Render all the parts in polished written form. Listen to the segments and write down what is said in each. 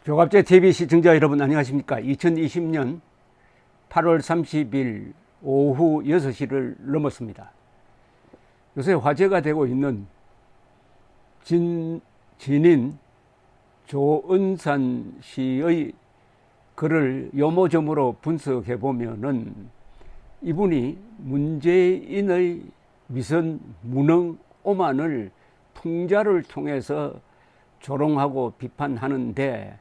조갑제 TV 시청자 여러분 안녕하십니까. 2020년 8월 30일 오후 6시를 넘었습니다. 요새 화제가 되고 있는 진인 조은산 씨의 글을 요모점으로 분석해 보면은 이분이 문재인의 위선 무능 오만을 풍자를 통해서 조롱하고 비판하는데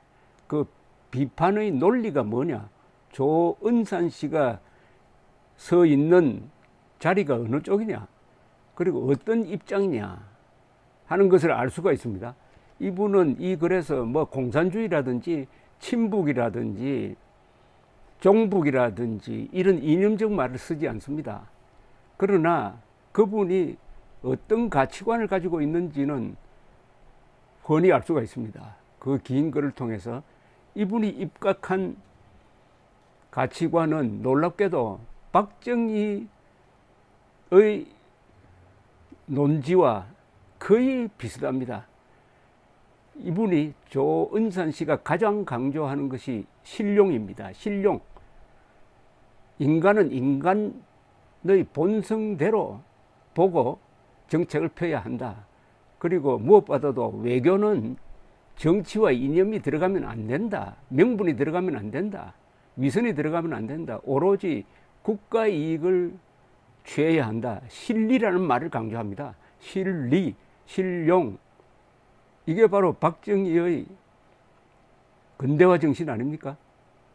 그 비판의 논리가 뭐냐? 조은산 씨가 서 있는 자리가 어느 쪽이냐? 그리고 어떤 입장이냐? 하는 것을 알 수가 있습니다. 이분은 이 글에서 뭐 공산주의라든지 친북이라든지 종북이라든지 이런 이념적 말을 쓰지 않습니다. 그러나 그분이 어떤 가치관을 가지고 있는지는 훤히 알 수가 있습니다. 그 긴 글을 통해서 이분이 입각한 가치관은 놀랍게도 박정희의 논지와 거의 비슷합니다. 이분이 조은산 씨가 가장 강조하는 것이 신룡입니다. 신룡. 인간은 인간의 본성대로 보고 정책을 펴야 한다. 그리고 무엇보다도 외교는 정치와 이념이 들어가면 안 된다. 명분이 들어가면 안 된다. 위선이 들어가면 안 된다. 오로지 국가 이익을 취해야 한다. 실리라는 말을 강조합니다. 실리, 신룡. 이게 바로 박정희의 근대화 정신 아닙니까?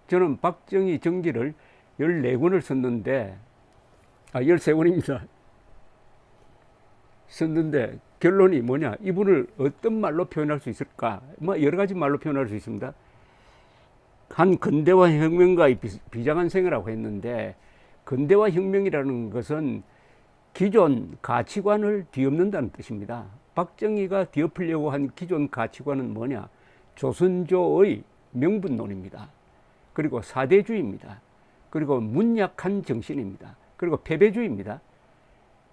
저는 박정희 정기를 14권을 썼는데 13권입니다. 썼는데 결론이 뭐냐? 이분을 어떤 말로 표현할 수 있을까? 뭐 여러 가지 말로 표현할 수 있습니다. 한 근대화 혁명가의 비장한 생애라고 했는데, 근대화 혁명이라는 것은 기존 가치관을 뒤엎는다는 뜻입니다. 박정희가 뒤엎으려고 한 기존 가치관은 뭐냐? 조선조의 명분론입니다. 그리고 사대주의입니다. 그리고 문약한 정신입니다. 그리고 패배주의입니다.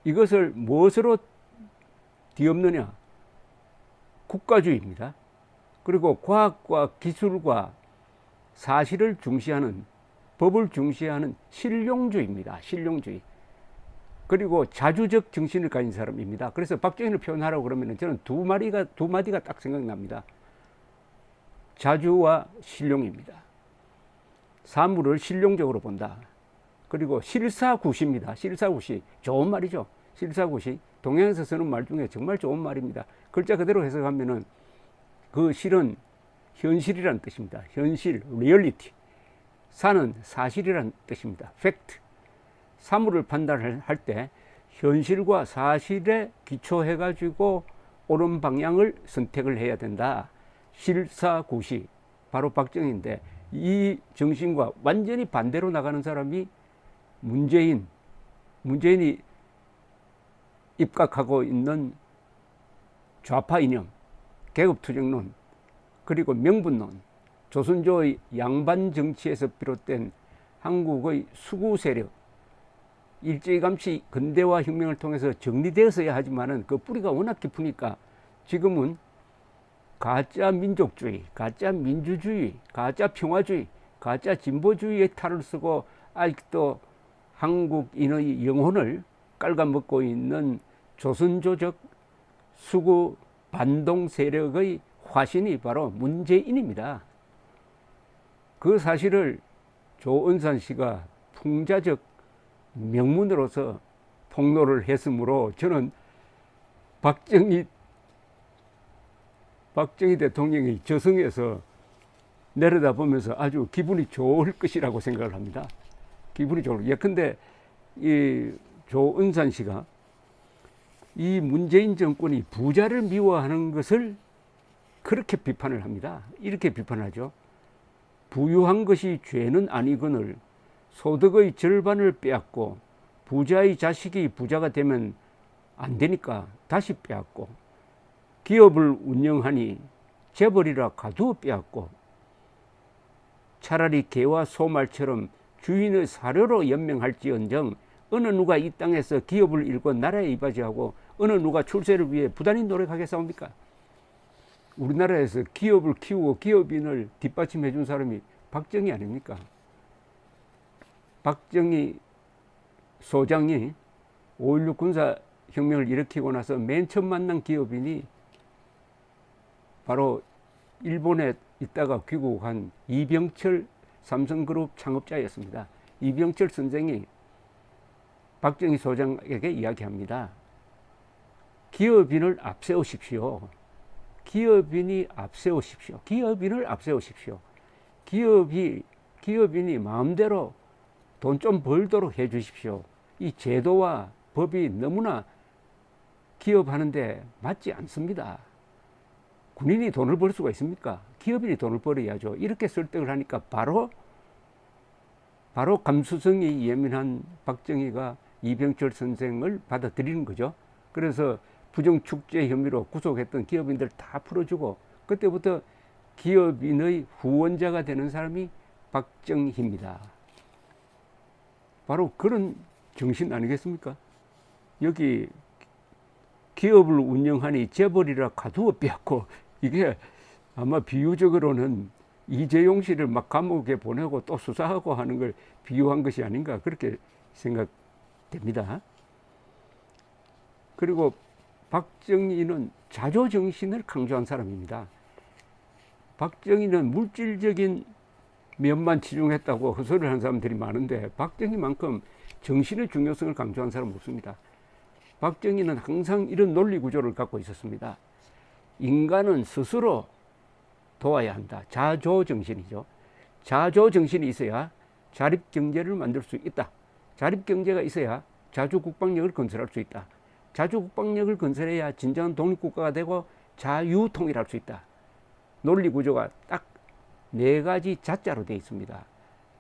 이것을 무엇으로 뒤엎느냐? 국가주의입니다. 그리고 과학과 기술과 사실을 중시하는, 법을 중시하는 신룡주의입니다. 신룡주의. 그리고 자주적 정신을 가진 사람입니다. 그래서 박정희를 표현하라고 그러면 저는 두 마디가 딱 생각납니다. 자주와 신룡입니다. 사물을 신룡적으로 본다. 그리고 실사구시입니다. 실사구시. 좋은 말이죠. 실사구시. 동양에서 쓰는 말 중에 정말 좋은 말입니다. 글자 그대로 해석하면은 그 실은 현실이라는 뜻입니다. 현실, 리얼리티. 사는 사실이라는 뜻입니다. 팩트. 사물을 판단할 때 현실과 사실에 기초해가지고 옳은 방향을 선택을 해야 된다. 실사구시. 바로 박정희인데 이 정신과 완전히 반대로 나가는 사람이 문재인이 입각하고 있는 좌파 이념, 계급투쟁론, 그리고 명분론, 조선조의 양반 정치에서 비롯된 한국의 수구 세력, 일찌감치 근대화 혁명을 통해서 정리되었어야 하지만은 그 뿌리가 워낙 깊으니까 지금은 가짜 민족주의, 가짜 민주주의, 가짜 평화주의, 가짜 진보주의의 탈을 쓰고 아직도 한국인의 영혼을 깔아먹고 있는 조선조적 수구 반동 세력의 화신이 바로 문재인입니다. 그 사실을 조은산 씨가 풍자적 명문으로서 폭로를 했으므로 저는 박정희 대통령이 저승에서 내려다보면서 아주 기분이 좋을 것이라고 생각을 합니다. 기분이 좋을. 예컨대 이 조은산 씨가 이 문재인 정권이 부자를 미워하는 것을 그렇게 비판을 합니다. 이렇게 비판하죠. 부유한 것이 죄는 아니거늘 소득의 절반을 빼앗고 부자의 자식이 부자가 되면 안 되니까 다시 빼앗고 기업을 운영하니 재벌이라 가두어 빼앗고 차라리 개와 소말처럼 주인의 사료로 연명할지언정 어느 누가 이 땅에서 기업을 잃고 나라에 이바지하고 어느 누가 출세를 위해 부단히 노력하겠사옵니까? 우리나라에서 기업을 키우고 기업인을 뒷받침해 준 사람이 박정희 아닙니까? 박정희 소장이 5.16 군사혁명을 일으키고 나서 맨 처음 만난 기업인이 바로 일본에 있다가 귀국한 이병철 삼성그룹 창업자였습니다. 이병철 선생이 박정희 소장에게 이야기합니다. 기업인을 앞세우십시오. 기업인이 앞세우십시오. 기업인을 앞세우십시오. 기업인이 마음대로 돈 좀 벌도록 해 주십시오. 이 제도와 법이 너무나 기업하는데 맞지 않습니다. 군인이 돈을 벌 수가 있습니까? 기업인이 돈을 벌어야죠. 이렇게 설득을 하니까 바로 감수성이 예민한 박정희가 이병철 선생을 받아들이는 거죠. 그래서 부정축제 혐의로 구속했던 기업인들 다 풀어주고 그때부터 기업인의 후원자가 되는 사람이 박정희입니다. 바로 그런 정신 아니겠습니까? 여기 기업을 운영하니 재벌이라 가두어 빼앗고 이게 아마 비유적으로는 이재용 씨를 막 감옥에 보내고 또 수사하고 하는 걸 비유한 것이 아닌가 그렇게 생각됩니다. 그리고 박정희는 자조정신을 강조한 사람입니다. 박정희는 물질적인 면만 치중했다고 헛소리를 하는 사람들이 많은데 박정희만큼 정신의 중요성을 강조한 사람은 없습니다. 박정희는 항상 이런 논리 구조를 갖고 있었습니다. 인간은 스스로 도와야 한다. 자조정신이죠. 자조정신이 있어야 자립경제를 만들 수 있다. 자립경제가 있어야 자주국방력을 건설할 수 있다. 자주국방력을 건설해야 진정한 독립국가가 되고 자유통일할 수 있다. 논리 구조가 딱 4가지 자자로 되어 있습니다.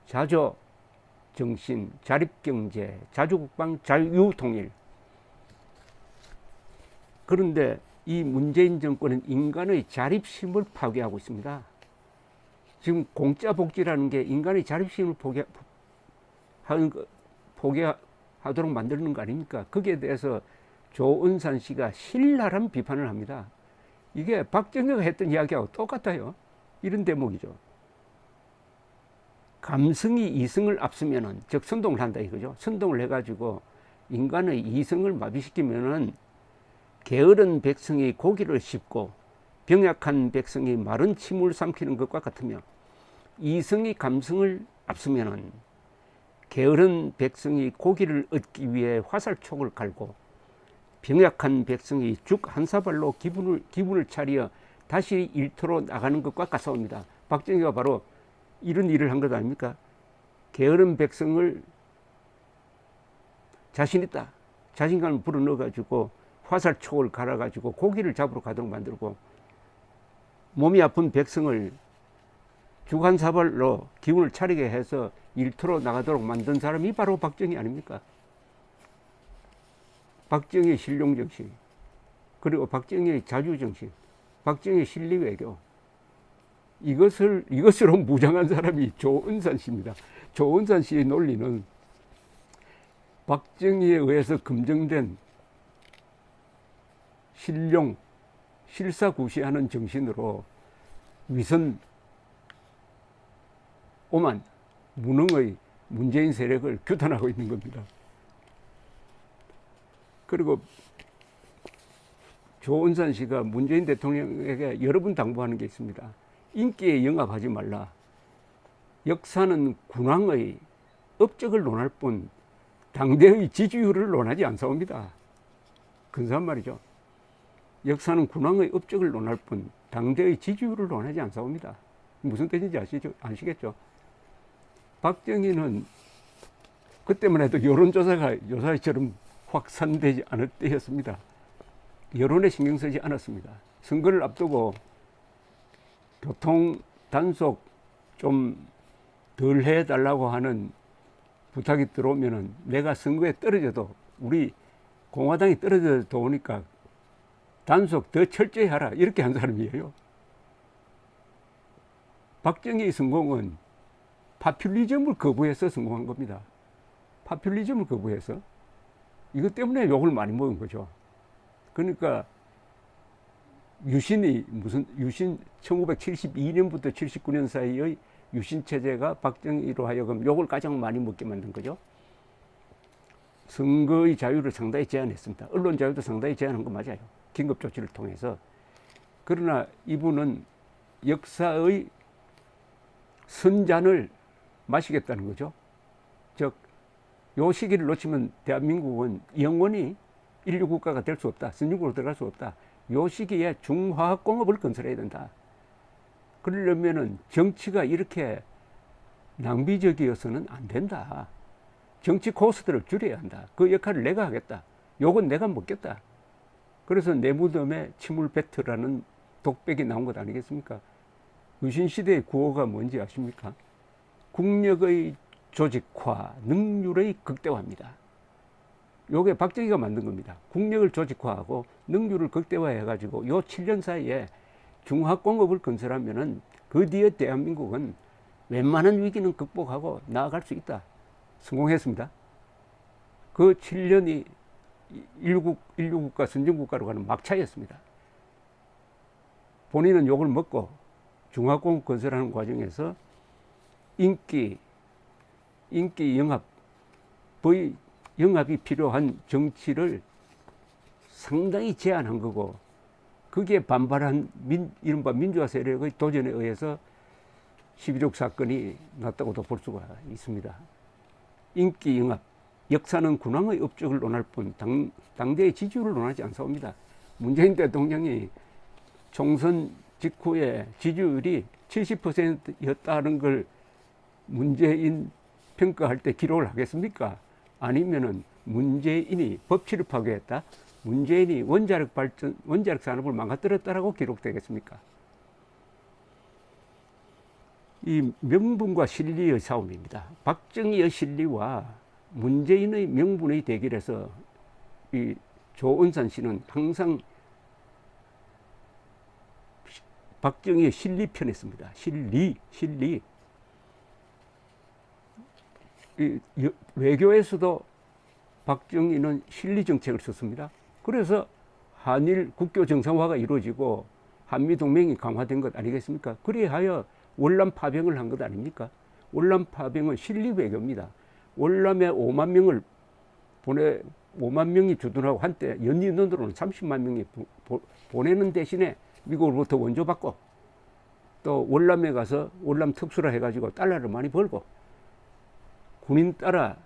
자조정신, 자립경제, 자주국방, 자유통일. 그런데 이 문재인 정권은 인간의 자립심을 파괴하고 있습니다. 지금 공짜 복지라는 게 인간의 자립심을 포기하도록 만드는 거 아닙니까? 거기에 대해서 조은산 씨가 신랄한 비판을 합니다. 이게 박정희가 했던 이야기하고 똑같아요. 이런 대목이죠. 감성이 이성을 앞서면은, 즉 선동을 한다 이거죠. 선동을 해가지고 인간의 이성을 마비시키면은 게으른 백성이 고기를 씹고 병약한 백성이 마른 침을 삼키는 것과 같으며, 이성이 감성을 앞서면은 게으른 백성이 고기를 얻기 위해 화살촉을 갈고 병약한 백성이 죽 한 사발로 기분을 차려 다시 일터로 나가는 것과 같사옵니다. 박정희가 바로 이런 일을 한 것 아닙니까? 게으른 백성을 자신 있다, 자신감을 불어넣어가지고 화살촉을 갈아가지고 고기를 잡으러 가도록 만들고, 몸이 아픈 백성을 죽 한 사발로 기운을 차리게 해서 일터로 나가도록 만든 사람이 바로 박정희 아닙니까? 박정희의 신룡정신, 그리고 박정희의 자주정신, 박정희의 실리외교, 이것으로 무장한 사람이 조은산 씨입니다. 조은산 씨의 논리는 박정희에 의해서 검증된 신룡, 실사구시하는 정신으로 위선, 오만, 무능의 문재인 세력을 규탄하고 있는 겁니다. 그리고 조은산 씨가 문재인 대통령에게 여러 번 당부하는 게 있습니다. 인기에 영합하지 말라. 역사는 군왕의 업적을 논할 뿐 당대의 지지율을 논하지 않사옵니다. 근사한 말이죠. 역사는 군왕의 업적을 논할 뿐 당대의 지지율을 논하지 않사옵니다. 무슨 뜻인지 아시겠죠? 박정희는 그때만 해도 여론조사가 요사이처럼 확산되지 않을 때였습니다. 여론에 신경 쓰지 않았습니다. 선거를 앞두고 교통 단속 좀 덜 해달라고 하는 부탁이 들어오면은 내가 선거에 떨어져도, 우리 공화당이 떨어져도 도우니까 단속 더 철저히 하라, 이렇게 한 사람이에요. 박정희의 성공은 파퓰리즘을 거부해서 성공한 겁니다. 파퓰리즘을 거부해서. 이것 때문에 욕을 많이 먹은 거죠. 그러니까 유신이 무슨 유신 1972년부터 79년 사이의 유신 체제가 박정희로 하여금 욕을 가장 많이 먹게 만든 거죠. 선거의 자유를 상당히 제한했습니다. 언론 자유도 상당히 제한한 거 맞아요. 긴급 조치를 통해서. 그러나 이분은 역사의 선잔을 마시겠다는 거죠. 즉, 요 시기를 놓치면 대한민국은 영원히 인류 국가가 될 수 없다. 선진국으로 들어갈 수 없다. 요 시기에 중화학공업을 건설해야 된다. 그러려면은 정치가 이렇게 낭비적이어서는 안 된다. 정치 코스트를 줄여야 한다. 그 역할을 내가 하겠다. 욕은 내가 먹겠다. 그래서 내 무덤에 침을 뱉으라는 독백이 나온 것 아니겠습니까? 유신시대의 구호가 뭔지 아십니까? 국력의 조직화, 능률의 극대화입니다. 요게 박정희가 만든 겁니다. 국력을 조직화하고 능률을 극대화해가지고 요 7년 사이에 중화공업을 건설하면은 그 뒤에 대한민국은 웬만한 위기는 극복하고 나아갈 수 있다. 성공했습니다. 그 7년이 인류국가 선진국가로 가는 막차였습니다. 본인은 욕을 먹고 중화공업 건설하는 과정에서 인기 영합이 필요한 정치를 상당히 제한한 거고, 거기에 반발한 이른바 민주화 세력의 도전에 의해서 11.6 사건이 났다고도 볼 수가 있습니다. 인기 영합, 역사는 군왕의 업적을 논할 뿐 당대의 지지율을 논하지 않사옵니다. 문재인 대통령이 총선 직후에 지지율이 70%였다는 걸 문재인 평가할 때 기록을 하겠습니까? 아니면은 문재인이 법치를 파괴했다, 문재인이 원자력 산업을 망가뜨렸다라고 기록되겠습니까? 이 명분과 실리의 싸움입니다. 박정희의 실리와 문재인의 명분의 대결에서 이 조은산 씨는 항상 박정희의 실리 편에 씁니다. 실리. 외교에서도 박정희는 실리 정책을 썼습니다. 그래서 한일 국교 정상화가 이루어지고 한미 동맹이 강화된 것 아니겠습니까? 그리하여 월남 파병을 한 것 아닙니까? 월남 파병은 실리 외교입니다. 월남에 5만 명이 주둔하고 한때 연인원으로는 30만 명이 보내는 대신에 미국으로부터 원조받고, 또 월남에 가서 월남 특수라 해가지고 달러를 많이 벌고, 군인 따라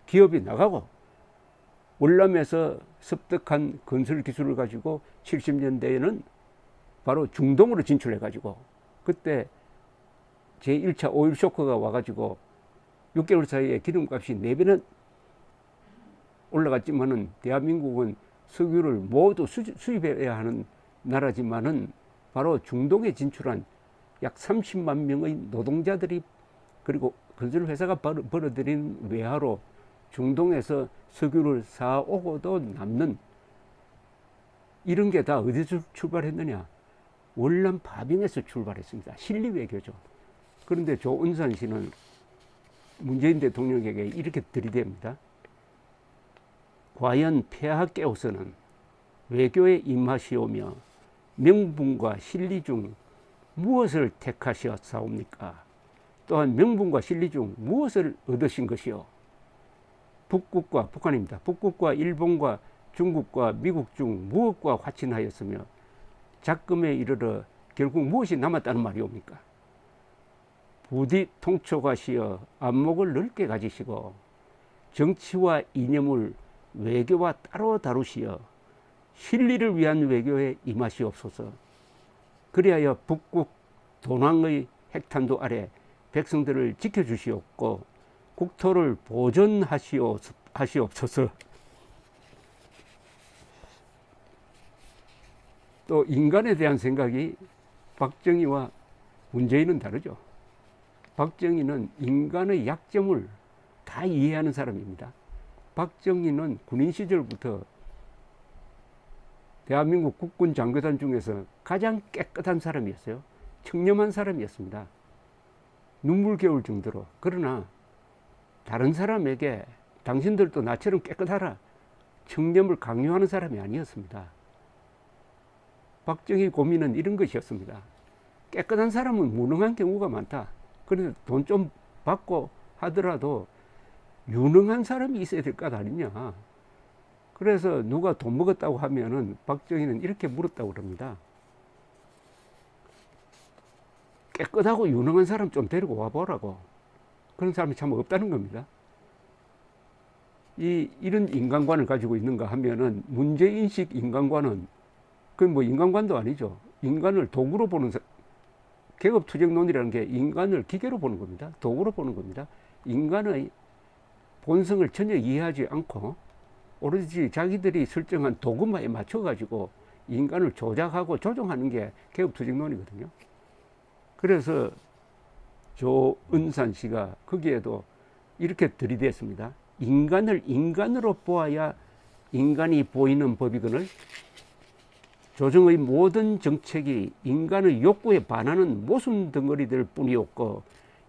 기업이 나가고, 월남에서 습득한 건설 기술을 가지고 70년대에는 바로 중동으로 진출해가지고, 그때 제1차 오일 쇼크가 와가지고 6개월 사이에 기름값이 4배는 올라갔지만은 대한민국은 석유를 모두 수입해야 하는 나라지만은 바로 중동에 진출한 약 30만 명의 노동자들이, 그리고 건설회사가 벌어들인 외화로 중동에서 석유를 사오고도 남는, 이런 게 다 어디서 출발했느냐? 월남 파병에서 출발했습니다. 실리 외교죠. 그런데 조은산 씨는 문재인 대통령에게 이렇게 들이댑니다. 과연 폐하 깨우서는 외교에 임하시오며 명분과 실리 중 무엇을 택하셨사옵니까? 또한 명분과 실리 중 무엇을 얻으신 것이요? 북한입니다. 북국과 일본과 중국과 미국 중 무엇과 화친하였으며 작금에 이르러 결국 무엇이 남았다는 말이옵니까? 부디 통촉하시어 안목을 넓게 가지시고 정치와 이념을 외교와 따로 다루시어 실리를 위한 외교에 임하시옵소서. 그리하여 북극 도낭의 핵탄두 아래 백성들을 지켜주시옵고 국토를 보존하시옵소서. 또 인간에 대한 생각이 박정희와 문재인은 다르죠. 박정희는 인간의 약점을 다 이해하는 사람입니다. 박정희는 군인 시절부터 대한민국 국군 장교단 중에서 가장 깨끗한 사람이었어요. 청렴한 사람이었습니다. 눈물겨울 정도로. 그러나 다른 사람에게 당신들도 나처럼 깨끗하라, 청렴을 강요하는 사람이 아니었습니다. 박정희 고민은 이런 것이었습니다. 깨끗한 사람은 무능한 경우가 많다. 그런데 돈 좀 받고 하더라도 유능한 사람이 있어야 될 것 아니냐. 그래서 누가 돈 먹었다고 하면은 박정희는 이렇게 물었다고 그럽니다. 깨끗하고 유능한 사람 좀 데리고 와보라고. 그런 사람이 참 없다는 겁니다. 이런 인간관을 가지고 있는가 하면은 문제인식 인간관은 그건 뭐 인간관도 아니죠. 인간을 도구로 보는 계급투쟁론이라는 게 인간을 기계로 보는 겁니다. 도구로 보는 겁니다. 인간의 본성을 전혀 이해하지 않고 오로지 자기들이 설정한 도구마에 맞춰가지고 인간을 조작하고 조종하는 게 계급투쟁론이거든요. 그래서 조은산 씨가 거기에도 이렇게 들이댔습니다. 인간을 인간으로 보아야 인간이 보이는 법이거늘 조정의 모든 정책이 인간의 욕구에 반하는 모순 덩어리들 뿐이었고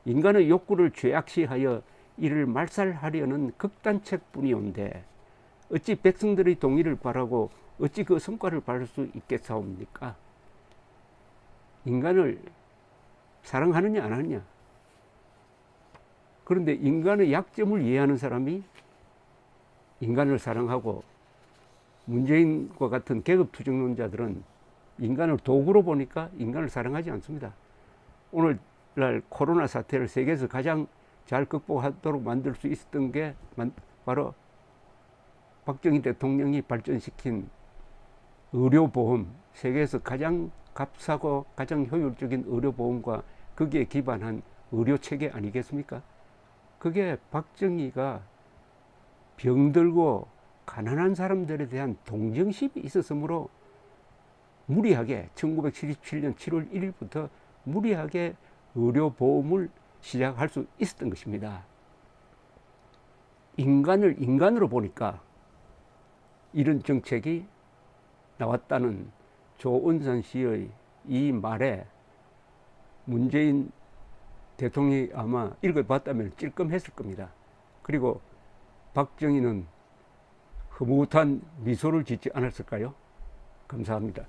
인간의 욕구를 죄악시하여 이를 말살하려는 극단책 뿐이온데 어찌 백성들의 동의를 바라고 어찌 그 성과를 바랄 수 있겠사옵니까? 인간을 사랑하느냐 안 하느냐. 그런데 인간의 약점을 이해하는 사람이 인간을 사랑하고 문재인과 같은 계급투쟁론자들은 인간을 도구로 보니까 인간을 사랑하지 않습니다. 오늘날 코로나 사태를 세계에서 가장 잘 극복하도록 만들 수 있었던 게 바로 박정희 대통령이 발전시킨 의료보험, 세계에서 가장 값싸고 가장 효율적인 의료보험과 거기에 기반한 의료체계 아니겠습니까? 그게 박정희가 병들고 가난한 사람들에 대한 동정심이 있었으므로 무리하게 1977년 7월 1일부터 무리하게 의료보험을 시작할 수 있었던 것입니다. 인간을 인간으로 보니까 이런 정책이 나왔다는 조은산 씨의 이 말에 문재인 대통령이 아마 읽어봤다면 찔끔했을 겁니다. 그리고 박정희는 흐뭇한 미소를 짓지 않았을까요? 감사합니다.